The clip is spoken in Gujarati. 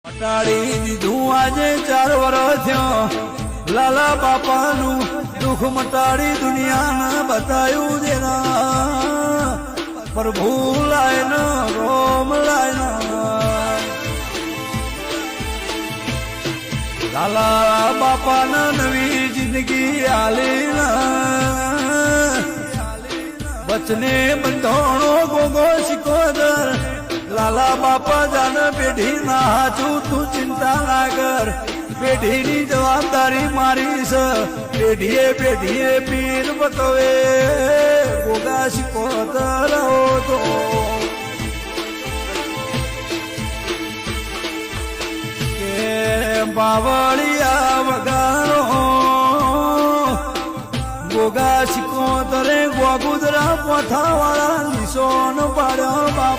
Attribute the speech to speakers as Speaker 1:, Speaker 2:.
Speaker 1: મટાડી દીધું આજે 4 વર્ષ થયો લાલા બાપાનું દુઃખ મટાડી દુનિયાને બતાયું દેના પ્રભુ લાયન રોમ લાયન લાલા બાપાના નવી જિંદગી આલી બચને બંધોણો ગોગો શિકોદર લાલા બાપા જાન પેઢી ના હાચું તું ચિંતા ના કર પેઢીની જવાબદારી મારી છે પેઢીએ પેઢીએ પીર બતવે ગોગા શિકોદર તો કે બાવળિયા વગારો ગોગા શિકોદરે ગોગુદરા પોથાવાળા નિશોન પાડ્યો બાપ